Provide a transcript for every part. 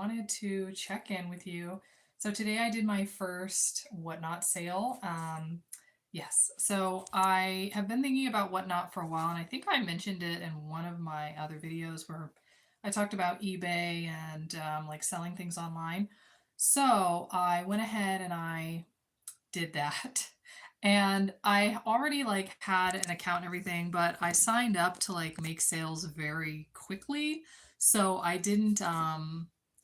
wanted to check in with you. So today I did my first Whatnot sale. Yes, so I have been thinking about Whatnot for a while, and I think I mentioned it in one of my other videos where I talked about eBay and like selling things online. So I went ahead and I did that. And I already like had an account and everything, but I signed up to like make sales very quickly. So I didn't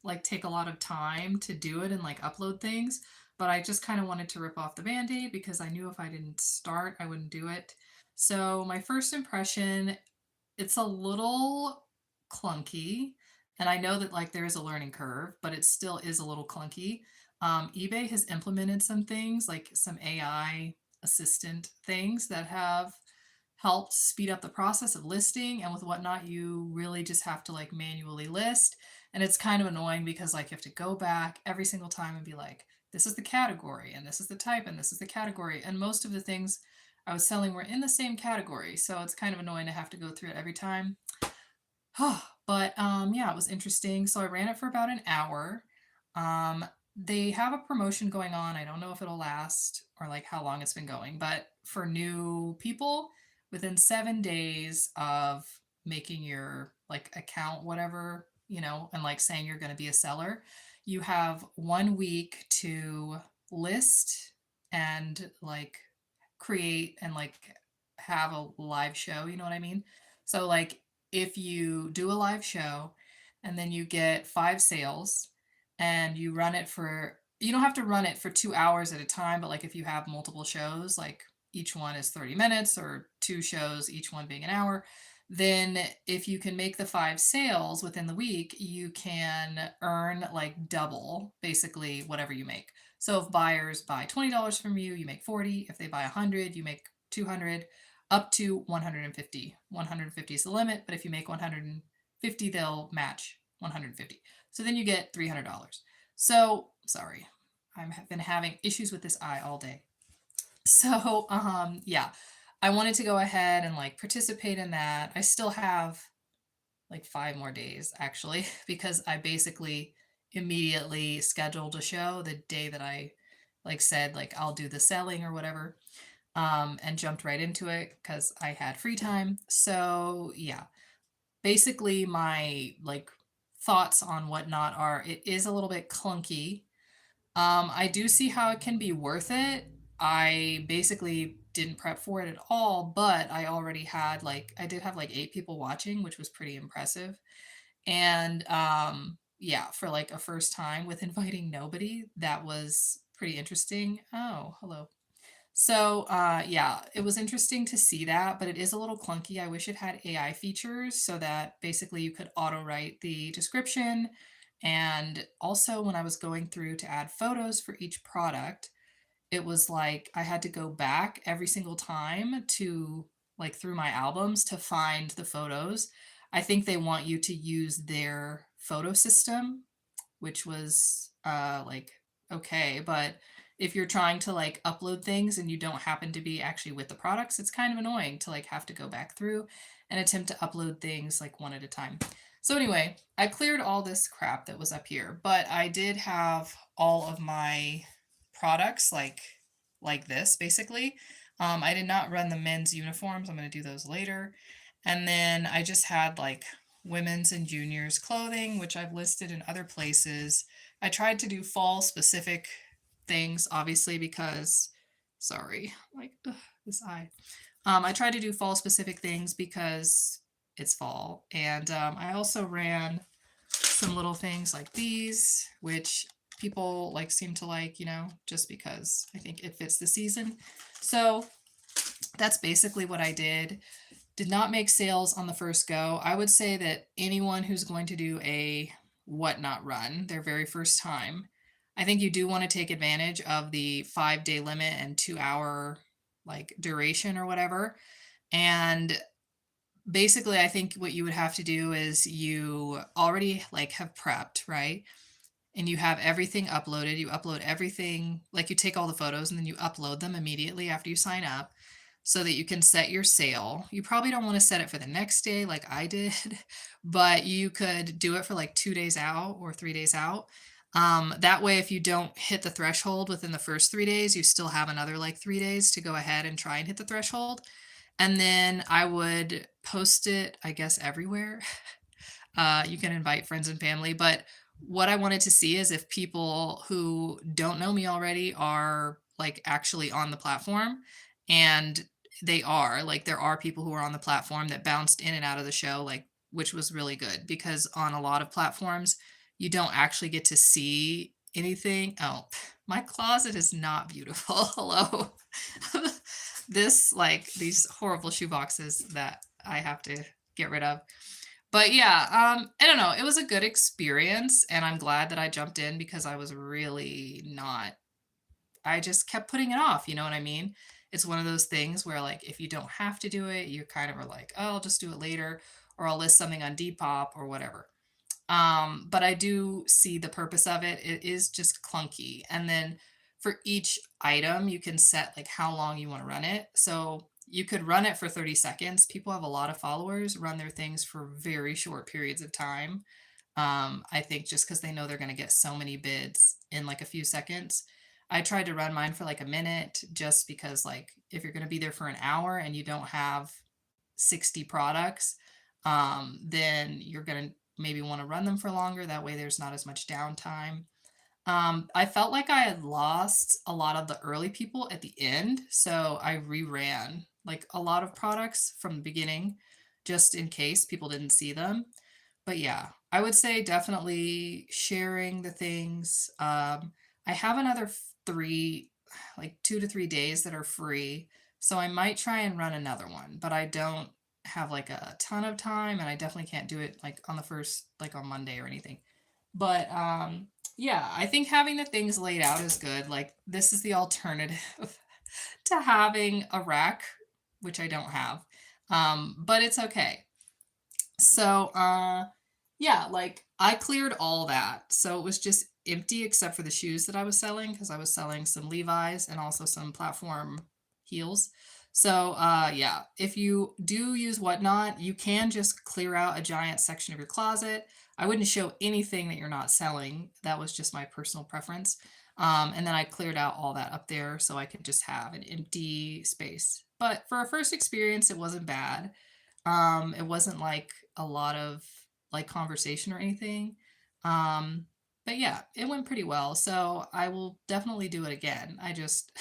like take a lot of time to do it and like upload things, but I just kind of wanted to rip off the band-aid because I knew if I didn't start, I wouldn't do it. So my first impression, it's a little clunky, and I know that like there is a learning curve, but it still is a little clunky. eBay has implemented some things like some AI assistant things that have helped speed up the process of listing, and with Whatnot you really just have to like manually list, and it's kind of annoying because like you have to go back every single time and be like, this is the category and this is the type and this is the category, and most of the things I was selling were in the same category, so it's kind of annoying to have to go through it every time. But yeah, it was interesting. So I ran it for about an hour. Um, they have a promotion going on. I don't know if it'll last or like how long it's been going, but for new people, within 7 days of making your like account, whatever, and like saying you're going to be a seller, you have 1 week to list and like create and like have a live show, you know what I mean? So like if you do a live show and then you get 5 sales and you run it for, you don't have to run it for 2 hours at a time, but like if you have multiple shows, like each one is 30 minutes or 2 shows, each one being an hour, then if you can make the 5 sales within the week, you can earn like double basically whatever you make. So if buyers buy $20 from you, you make 40. If they buy 100, you make 200, up to 150. 150 is the limit, but if you make 150, they'll match 150. So then you get $300. So, sorry, I've been having issues with this eye all day. So, yeah, I wanted to go ahead and like participate in that. I still have like 5 more days actually, because I basically immediately scheduled a show the day that I like said like I'll do the selling or whatever, and jumped right into it because I had free time. So yeah, basically my like thoughts on Whatnot are it is a little bit clunky. I do see how it can be worth it. I basically didn't prep for it at all, but I already had like I did have like 8 people watching, which was pretty impressive. And yeah, for like a first time with inviting nobody, that was pretty interesting. Oh, hello. So, yeah, it was interesting to see that, but it is a little clunky. I wish it had AI features so that basically you could auto write the description. And also, when I was going through to add photos for each product, it was like I had to go back every single time to like through my albums to find the photos. I think they want you to use their photo system, which was like okay, but if you're trying to like upload things and you don't happen to be actually with the products, it's kind of annoying to like have to go back through and attempt to upload things like one at a time. So anyway, I cleared all this crap that was up here, but I did have all of my products like this basically. I did not run the men's uniforms. I'm going to do those later. And then I just had like women's and juniors clothing, which I've listed in other places. I tried to do fall specific things, obviously, because, sorry, like ugh, this eye. I tried to do fall specific things because it's fall. And I also ran some little things like these, which people like seem to like, just because I think it fits the season. So that's basically what I did. Did not make sales on the first go. I would say that anyone who's going to do a Whatnot run, their very first time, I think you do want to take advantage of the 5 day limit and 2 hour like duration or whatever. And basically, I think what you would have to do is you already like have prepped, right? And you have everything uploaded. You upload everything, like you take all the photos and then you upload them immediately after you sign up. so that you can set your sale. You probably don't want to set it for the next day like I did, but you could do it for like 2 days out or 3 days out. That way, if you don't hit the threshold within the first 3 days, you still have another like 3 days to go ahead and try and hit the threshold. And then I would post it, I guess, everywhere. You can invite friends and family, but what I wanted to see is if people who don't know me already are like actually on the platform, and they are. Like there are people who are on the platform that bounced in and out of the show, like, which was really good because on a lot of platforms you don't actually get to see anything. Oh, my closet is not beautiful. Hello. This, like, these horrible shoe boxes that I have to get rid of. But yeah, I don't know. It was a good experience, and I'm glad that I jumped in because I was really not. I just kept putting it off. You know what I mean? It's one of those things where, like, if you don't have to do it, you kind of are like, oh, I'll just do it later, or I'll list something on Depop or whatever. But I do see the purpose of it. It is just clunky. And then for each item, you can set like how long you want to run it. So you could run it for 30 seconds. People have a lot of followers, run their things for very short periods of time. I think just because they know they're going to get so many bids in like a few seconds. I tried to run mine for like a minute just because, like, if you're going to be there for an hour and you don't have 60 products, then you're going to maybe want to run them for longer. That way there's not as much downtime. I felt like I had lost a lot of the early people at the end, so I reran like a lot of products from the beginning just in case people didn't see them. But yeah, I would say definitely sharing the things. I have another three, like 2 to 3 days that are free. So I might try and run another one, but I don't have like a ton of time and I definitely can't do it like on the first, like on Monday or anything. But yeah, I think having the things laid out is good. Like this is the alternative to having a rack, which I don't have. But it's okay. So, yeah, like I cleared all that. So it was just empty except for the shoes that I was selling because I was selling some Levi's and also some platform heels. So, yeah, if you do use Whatnot, you can just clear out a giant section of your closet. I wouldn't show anything that you're not selling. That was just my personal preference. And then I cleared out all that up there so I could just have an empty space. But for a first experience, it wasn't bad. It wasn't like a lot of like conversation or anything. Um, but yeah, it went pretty well. So I will definitely do it again. I just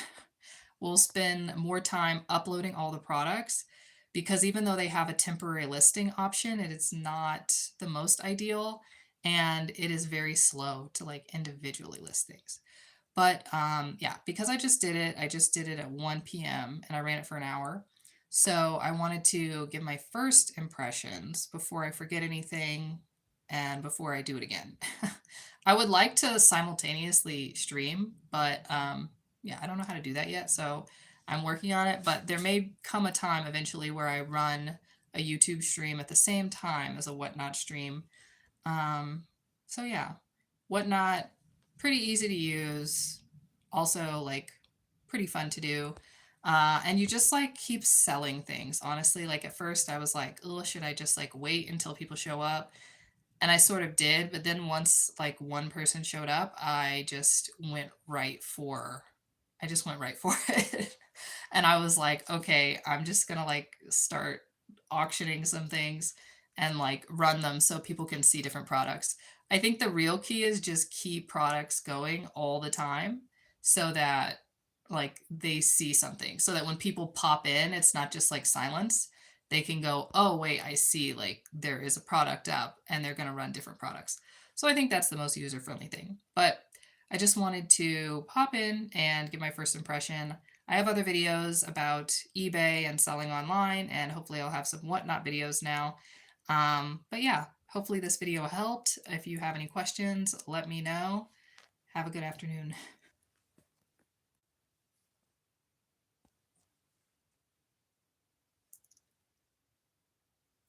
will spend more time uploading all the products because even though they have a temporary listing option, it is not the most ideal and it is very slow to like individually list things. But yeah, because I just did it at 1 p.m. and I ran it for an hour. So I wanted to give my first impressions before I forget anything and before I do it again. I would like to simultaneously stream, but yeah, I don't know how to do that yet. So I'm working on it, but there may come a time eventually where I run a YouTube stream at the same time as a Whatnot stream. Um, so yeah, Whatnot, pretty easy to use. Also, like, pretty fun to do. And you just like keep selling things. Honestly, like at first I was like, oh, should I just like wait until people show up? And I sort of did, but then once like one person showed up, I just went right for it. And I was like, okay, I'm just gonna like start auctioning some things and like run them so people can see different products. I think the real key is just keep products going all the time so that like they see something. So that when people pop in, it's not just like silence. They can go, oh wait, I see like there is a product up and they're gonna run different products. So I think that's the most user-friendly thing. But I just wanted to pop in and give my first impression. I have other videos about eBay and selling online, and hopefully I'll have some Whatnot videos now. But yeah, hopefully this video helped. If you have any questions, let me know. Have a good afternoon.